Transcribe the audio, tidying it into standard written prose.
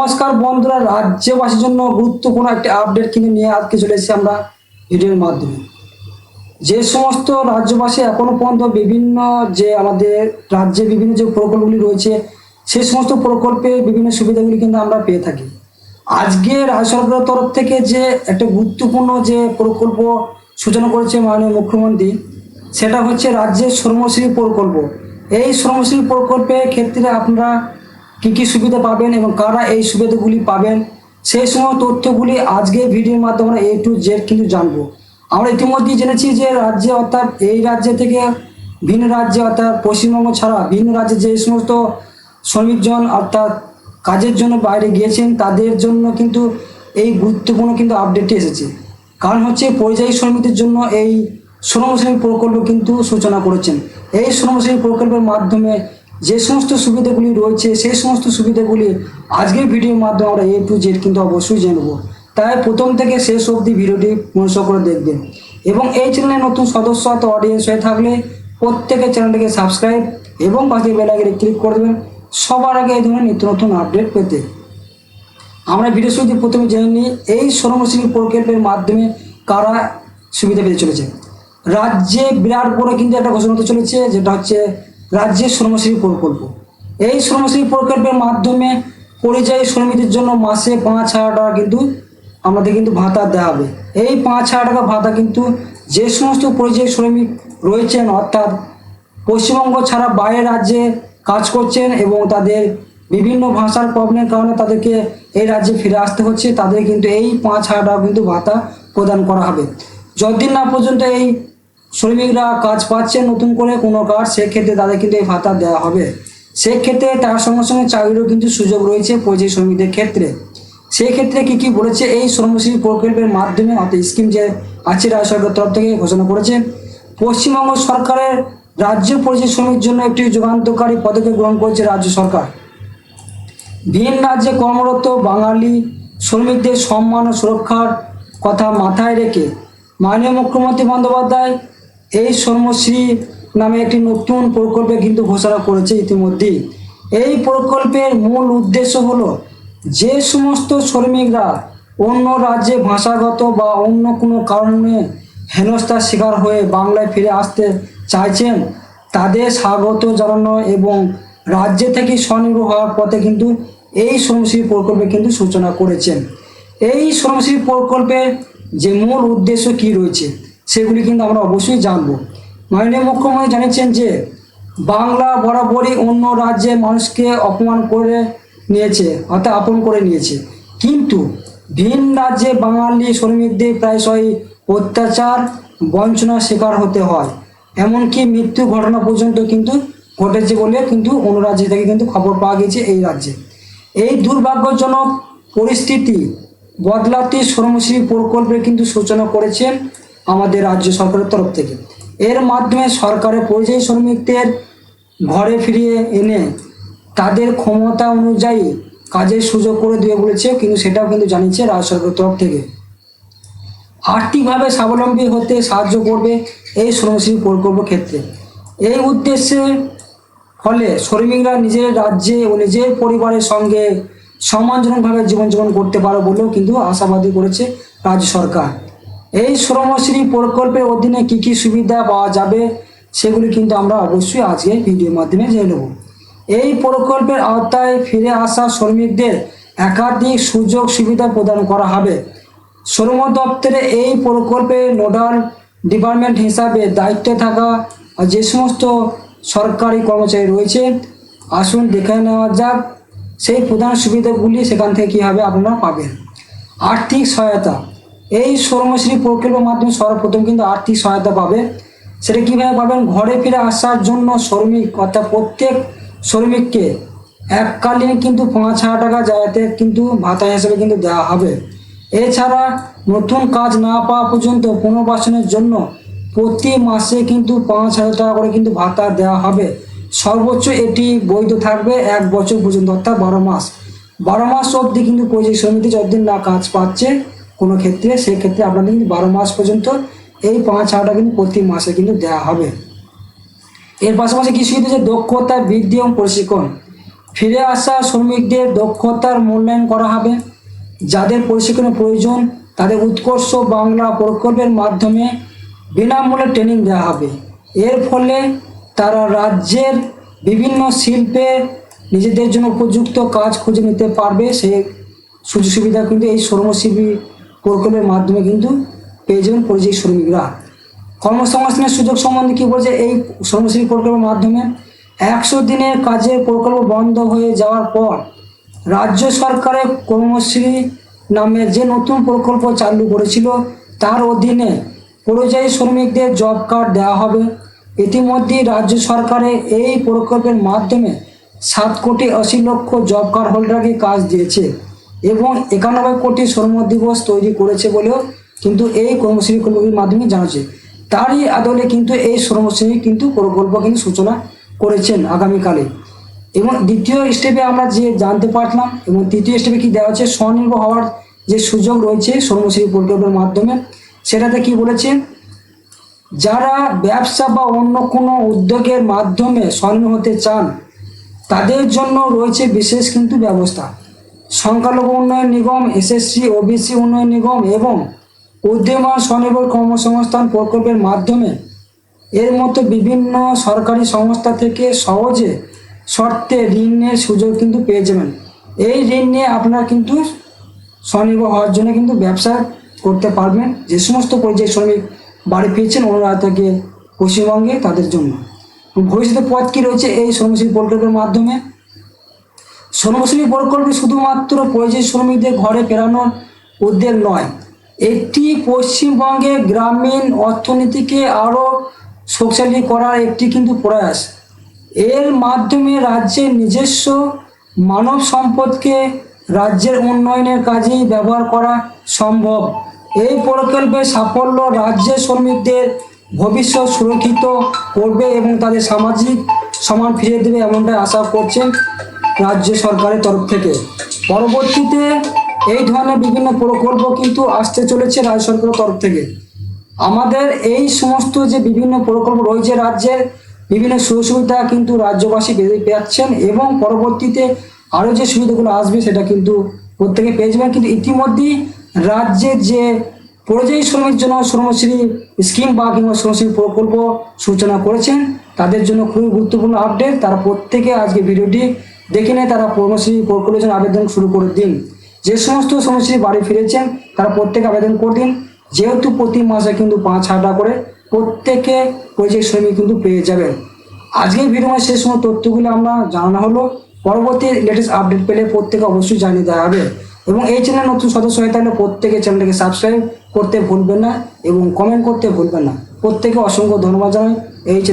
নমস্কার বন্ধুরা, রাজ্যবাসীর জন্য গুরুত্বপূর্ণ একটি আপডেট কিনে নিয়ে আজকে চলে এসেছি আমরা ভিডিওর মাধ্যমে। যে সমস্ত রাজ্যবাসী এখনো পর্যন্ত বিভিন্ন যে আমাদের রাজ্যে বিভিন্ন যে প্রকল্পগুলি রয়েছে সেই সমস্ত প্রকল্পে বিভিন্ন সুবিধাগুলি কিন্তু আমরা পেয়ে থাকি। আজকে রাজ্য সরকারের তরফ থেকে যে একটা গুরুত্বপূর্ণ যে প্রকল্প সূচনা করেছে মাননীয় মুখ্যমন্ত্রী, সেটা হচ্ছে রাজ্যের শ্রমশ্রী প্রকল্প। এই শ্রমশ্রী প্রকল্পের ক্ষেত্রে আপনারা কি কি সুবিধা পাবেন এবং কারা এই সুবিধাগুলি পাবেন সেই সমস্ত তথ্যগুলি আজকে ভিডিওর মাধ্যমে আমরা A to Z কিন্তু জানবো। আমরা ইতিমধ্যেই জেনেছি যে রাজ্যে অর্থাৎ এই রাজ্য থেকে ভিন্ন রাজ্যে অর্থাৎ পশ্চিমবঙ্গ ছাড়া ভিন্ন রাজ্যে যে সমস্ত শ্রমিকজন অর্থাৎ কাজের জন্য বাইরে গিয়েছেন তাদের জন্য কিন্তু এই গুরুত্বপূর্ণ কিন্তু আপডেটটি এসেছে। কারণ হচ্ছে পরিযায়ী শ্রমিকদের জন্য এই শ্রমশ্রী প্রকল্প কিন্তু সূচনা করেছেন। এই শ্রমশ্রী প্রকল্পের মাধ্যমে যে সমস্ত সুবিধাগুলি রয়েছে সেই সমস্ত সুবিধাগুলি আজকের ভিডিওর মাধ্যমে আমরা A to Z কিন্তু অবশ্যই জানব। তাই প্রথম থেকে শেষ অবধি ভিডিওটি মনোযোগ করে দেখবেন এবং এই চ্যানেলে নতুন সদস্য অথবা অডিয়েন্স হয়ে থাকলে প্রত্যেকের চ্যানেলটিকে সাবস্ক্রাইব এবং পাশে বেল আইকনে ক্লিক করে দেবেন সবার আগে এই ধরনের নিত্য নতুন আপডেট পেতে। আমরা ভিডিও শুরুতে প্রথমে জেনে নিই এই শ্রমশ্রী প্রকল্পের মাধ্যমে কারা সুবিধা পেতে চলেছে। রাজ্যে বিরাট বড় কিন্তু একটা ঘোষণা হতে চলেছে, যেটা হচ্ছে রাজ্যের শ্রমশ্রী প্রকল্প। এই শ্রমশ্রী প্রকল্পের মাধ্যমে পরিযায়ী শ্রমিকদের জন্য মাসে 5,000 টাকা কিন্তু আমাদের কিন্তু ভাতা দেওয়া হবে। এই 5,000 টাকা ভাতা কিন্তু যে সমস্ত পরিযায়ী শ্রমিক রয়েছেন অর্থাৎ পশ্চিমবঙ্গ ছাড়া বাইরের রাজ্যে কাজ করছেন এবং তাদের বিভিন্ন ভাষার প্রবলেমের কারণে তাদেরকে এই রাজ্যে ফিরে আসতে হচ্ছে, তাদের কিন্তু এই 5,000 টাকা কিন্তু ভাতা প্রদান করা হবে। যতদিন না পর্যন্ত এই শ্রমিকরা কাজ পাচ্ছেন নতুন করে কোনো কাজ, সেক্ষেত্রে তাদের কিন্তু এই ভাতা দেওয়া হবে। সেক্ষেত্রে তার সঙ্গে সঙ্গে চাকরিরও কিন্তু সুযোগ রয়েছে পরিযায়ী শ্রমিকদের ক্ষেত্রে। সেই ক্ষেত্রে কি কি বলেছে এই শ্রমশ্রী প্রকল্পের মাধ্যমে অর্থাৎ স্কিম যে আছে রাজ্য সরকারের তরফ থেকে ঘোষণা করেছে। পশ্চিমবঙ্গ সরকারের রাজ্য পরিযায়ী শ্রমিকের জন্য একটি যুগান্তকারী পদক্ষেপ গ্রহণ করেছে রাজ্য সরকার। ভিন রাজ্যে কর্মরত বাঙালি শ্রমিকদের সম্মান ও সুরক্ষার কথা মাথায় রেখে মাননীয় মুখ্যমন্ত্রী বন্দ্যোপাধ্যায় এই শ্রমশ্রী নামে একটি নতুন প্রকল্পে কিন্তু ঘোষণা করেছে ইতিমধ্যেই। এই প্রকল্পের মূল উদ্দেশ্য হলো যে সমস্ত শ্রমিকরা অন্য রাজ্যে ভাষাগত বা অন্য কোনো কারণে হেনস্থার শিকার হয়ে বাংলায় ফিরে আসতে চাইছেন তাদের স্বাগত জানানো এবং রাজ্য থেকে স্বনির্ভর হওয়ার পথে কিন্তু এই শ্রমশ্রী প্রকল্পে কিন্তু সূচনা করেছেন। এই শ্রমশ্রী প্রকল্পের যে মূল উদ্দেশ্য কি রয়েছে সেগুলি কিন্তু আমরা অবশ্যই জানব। মাননীয় মুখ্যমন্ত্রী জানিয়েছেন যে বাংলা বরাবরই অন্য রাজ্যে মানুষকে অপমান করে নিয়েছে অর্থাৎ আপন করে নিয়েছে, কিন্তু ভিন রাজ্যে বাঙালি শ্রমিকদের প্রায়শই অত্যাচার বঞ্চনার শিকার হতে হয়, এমনকি মৃত্যু ঘটনা পর্যন্ত কিন্তু ঘটেছে বলে কিন্তু অন্য রাজ্য থেকে কিন্তু খবর পাওয়া গেছে এই রাজ্যে। এই দুর্ভাগ্যজনক পরিস্থিতি বদলাতে শ্রমশ্রী প্রকল্পে কিন্তু সূচনা করেছেন আমাদের রাজ্য সরকারের তরফ থেকে। এর মাধ্যমে সরকারের পরিযায়ী শ্রমিকদের ঘরে ফিরিয়ে এনে তাদের ক্ষমতা অনুযায়ী কাজের সুযোগ করে দেবে বলেছে, কিন্তু সেটাও কিন্তু জানিয়েছে রাজ্য সরকারের তরফ থেকে। আর্থিকভাবে স্বাবলম্বী হতে সাহায্য করবে এই শ্রমশ্রী প্রকল্প ক্ষেত্রে। এই উদ্দেশ্যের ফলে শ্রমিকরা নিজের রাজ্যে ও নিজের পরিবারের সঙ্গে সম্মানজনকভাবে জীবনযাপন করতে পারে বলেও কিন্তু আশাবাদী করেছে রাজ্য সরকার। এই শ্রমশ্রী প্রকল্পের অধীনে কী কী সুবিধা পাওয়া যাবে সেগুলি কিন্তু আমরা অবশ্যই আজকে ভিডিওর মাধ্যমে জেনে নেব। এই প্রকল্পের আওতায় ফিরে আসা শ্রমিকদের একাধিক সুযোগ সুবিধা প্রদান করা হবে। শ্রম দপ্তরে এই প্রকল্পের নোডাল ডিপার্টমেন্ট হিসাবে দায়িত্বে থাকা যে সমস্ত সরকারি কর্মচারী রয়েছে, আসুন দেখে নেওয়া যাক সেই প্রধান সুবিধাগুলি সেখান থেকে কীভাবে আপনারা পাবেন। আর্থিক সহায়তা। এই শ্রমশ্রী প্রকল্পের মাধ্যমে সর্বপ্রথম কিন্তু আর্থিক সহায়তা পাবে। সেটা কীভাবে পাবেন? ঘরে ফিরে আসার জন্য শ্রমিক অর্থাৎ প্রত্যেক শ্রমিককে এককালীন কিন্তু 5,000 টাকা যাতে কিন্তু ভাতা হিসেবে কিন্তু দেওয়া হবে। এছাড়া নতুন কাজ না পাওয়া পর্যন্ত পুনর্বাসনের জন্য প্রতি মাসে কিন্তু 5,000 টাকা করে কিন্তু ভাতা দেওয়া হবে। সর্বোচ্চ এটি বৈধ থাকবে 1 বছর পর্যন্ত অর্থাৎ 12 মাস অবধি কিন্তু পরিযায়ী শ্রমিকদের যতদিন না কাজ পাচ্ছে কোনো ক্ষেত্রে, সেক্ষেত্রে আপনাদের কিন্তু 12 মাস পর্যন্ত এই 5,000 টাকা কিন্তু প্রতি মাসে কিন্তু দেওয়া হবে। এর পাশাপাশি কি সুবিধা? দক্ষতা বৃদ্ধি এবং প্রশিক্ষণ। ফিরে আসা শ্রমিকদের দক্ষতার মূল্যায়ন করা হবে। যাদের প্রশিক্ষণের প্রয়োজন তাদের উৎকর্ষ বাংলা প্রকল্পের মাধ্যমে বিনামূল্যে ট্রেনিং দেওয়া হবে। এর ফলে তারা রাজ্যের বিভিন্ন শিল্পে নিজেদের জন্য উপযুক্ত কাজ খুঁজে নিতে পারবে। সেই সুযোগ সুবিধা কিন্তু এই শ্রমশিল্পী প্রকল্পের মাধ্যমে কিন্তু পেয়ে যাবেন পরিযায়ী শ্রমিকরা। কর্মসংস্থানের সুযোগ সম্বন্ধে কী বলছে এই শ্রমশিল্পী প্রকল্পের মাধ্যমে? 100 দিনের কাজের প্রকল্প বন্ধ হয়ে যাওয়ার পর রাজ্য সরকারের কর্মশ্রী নামে যে নতুন প্রকল্প চালু করেছিল তার অধীনে পরিযায়ী শ্রমিকদের জব কার্ড দেওয়া হবে। ইতিমধ্যে রাজ্য সরকারের এই প্রকল্পের মাধ্যমে 7,80,00,000 জব কার্ড হোল্ডারকে কাজ দিয়েছে এবং 91 কোটি শ্রম দিবস তৈরি করেছে বলেও কিন্তু এই কর্মশ্রী প্রকল্পের মাধ্যমে জানাচ্ছে। তারই আদলে কিন্তু এই শ্রমশ্রী কিন্তু প্রকল্প কিন্তু সূচনা করেছেন আগামীকালে। এবং দ্বিতীয় স্টেপে আমরা যে জানতে পারলাম এবং তৃতীয় স্টেপে কি দেওয়া হচ্ছে স্বনির্ভর হওয়ার যে সুযোগ রয়েছে শ্রমশ্রী প্রকল্পের মাধ্যমে, সেটাতে কি বলেছে? যারা ব্যবসা বা অন্য কোনো উদ্যোগের মাধ্যমে স্বনির্ভর হতে চান তাদের জন্য রয়েছে বিশেষ কিন্তু ব্যবস্থা। সংখ্যালঘু উন্নয়ন নিগম, এসএসসি ওবিসি উন্নয়ন নিগম এবং উদীয়মান স্বনির্ভর কর্মসংস্থান প্রকল্পের মাধ্যমে এর মতো বিভিন্ন সরকারি সংস্থা থেকে সহজে শর্তে ঋণের সুযোগ কিন্তু পেয়ে যাবেন। এই ঋণ নিয়ে আপনারা কিন্তু স্বনির্ভর হওয়ার জন্য কিন্তু ব্যবসা করতে পারবেন। যে সমস্ত পরিযায়ী শ্রমিক বাড়ি ফিরছেন অন্য রাজ্য থেকে পশ্চিমবঙ্গে তাদের জন্য ভবিষ্যতে পথ কী রয়েছে এই শ্রমশ্রী প্রকল্পের মাধ্যমে? শ্রমশ্রী প্রকল্পে শুধুমাত্র পরিযায়ী শ্রমিকদের ঘরে ফেরানোর উদ্যোগ নয়, এটি পশ্চিমবঙ্গের গ্রামীণ অর্থনীতিকে আরও শক্তিশালী করার একটি কিন্তু প্রয়াস। এর মাধ্যমে রাজ্যের নিজস্ব মানব সম্পদকে রাজ্যের উন্নয়নের কাজেই ব্যবহার করা সম্ভব। এই প্রকল্পের সাফল্য রাজ্যের শ্রমিকদের ভবিষ্যৎ সুরক্ষিত করবে এবং তাদের সামাজিক সম্মান ফিরিয়ে দেবে এমনটাই আশা করছেন রাজ্য সরকারের তরফ থেকে। পরবর্তীতে এই ধরনের বিভিন্ন প্রকল্প কিন্তু আসতে চলেছে রাজ্য সরকারের তরফ থেকে। আমাদের এই সমস্ত যে বিভিন্ন প্রকল্প রয়েছে রাজ্যের বিভিন্ন সুযোগ সুবিধা কিন্তু রাজ্যবাসী পাচ্ছেন এবং পরবর্তীতে আরও যে সুবিধাগুলো আসবে সেটা কিন্তু প্রত্যেকে পেয়ে যাবেন। কিন্তু ইতিমধ্যেই রাজ্যের যে পরিযায়ী শ্রমিক জন্য শ্রমশ্রী স্কিম বা কিংবা শ্রমশ্রী প্রকল্প সূচনা করেছেন তাদের জন্য খুবই গুরুত্বপূর্ণ আপডেট। তারা প্রত্যেকে আজকে ভিডিওটি দেখে নিয়ে তারা কর্মশ্রী প্রকল্পের জন্য আবেদন শুরু করে দিন। যে সমস্ত শ্রমশ্রী বাড়ি ফিরেছেন তারা প্রত্যেকে আবেদন করে দিন, যেহেতু প্রতি মাসে কিন্তু 5,000 টাকা করে প্রত্যেকে পরিযায়ী শ্রমিক কিন্তু পেয়ে যাবেন। আজকের ভিডিও শেষ সময় তথ্যগুলো আমরা জানানো হলো। পরবর্তী লেটেস্ট আপডেট পেলে প্রত্যেকে অবশ্যই জানিয়ে দেওয়া হবে এবং এই চ্যানেল নতুন সদস্য হয়ে থাকলে প্রত্যেকে চ্যানেলটাকে সাবস্ক্রাইব করতে ভুলবেন না এবং কমেন্ট করতে ভুলবেন না। প্রত্যেকে অসংখ্য ধন্যবাদ জানাই এই চ্যানেল